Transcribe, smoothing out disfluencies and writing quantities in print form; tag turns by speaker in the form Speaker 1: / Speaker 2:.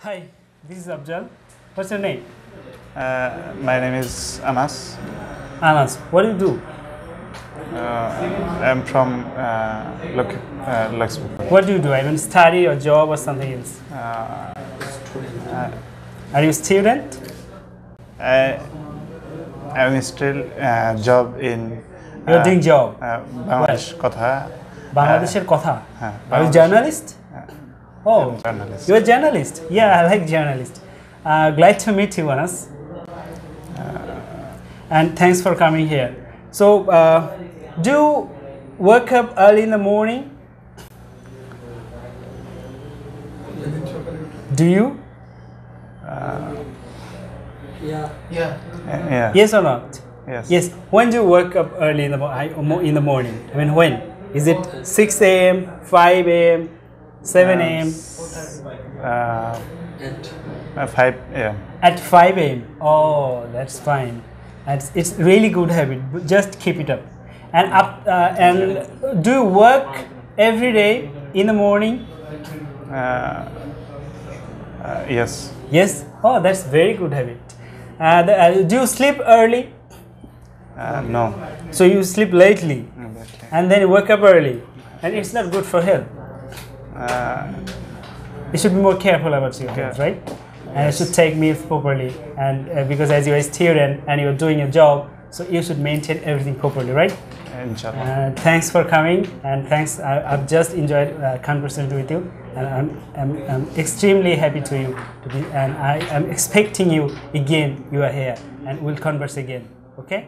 Speaker 1: Hi, this is Afzal. What's your name?
Speaker 2: My name is Anas.
Speaker 1: Anas. What do you do?
Speaker 2: I'm from Luxembourg.
Speaker 1: What do you do? I mean, study or job or something else? Are you a student?
Speaker 2: I'm still job in.
Speaker 1: You're doing job.
Speaker 2: Bangladesh Kotha.
Speaker 1: Bangladesher Kotha. Are you a
Speaker 2: Bangladesh.
Speaker 1: journalist? Oh,
Speaker 2: Journalist.
Speaker 1: you're a journalist. Yeah, I like journalist. Glad to meet you, Anas. And thanks for coming here. So, do you wake up early in the morning? Do you?
Speaker 2: Yeah.
Speaker 1: Yes or not?
Speaker 2: Yes.
Speaker 1: Yes. When do you wake up early in the morning? I mean, when? Is it 6 a.m., 5 a.m., 7 a.m.?
Speaker 2: 5 a.m.
Speaker 1: At 5 a.m. Oh, that's fine. It's really good habit. Just keep it up. And do you work every day in the morning?
Speaker 2: Yes.
Speaker 1: Yes. Oh, that's very good habit. Do you sleep early?
Speaker 2: No.
Speaker 1: So you sleep lately, and then you wake up early, and it's not good for health. You should be more careful about your health, right? And you should take meals properly, and because as you're a student and you're doing a job, so you should maintain everything properly, right?
Speaker 2: Inshallah.
Speaker 1: Thanks for coming, and thanks. I've just enjoyed conversation with you, and I'm extremely happy to be, and I am expecting you again. You are here, and we'll converse again. Okay.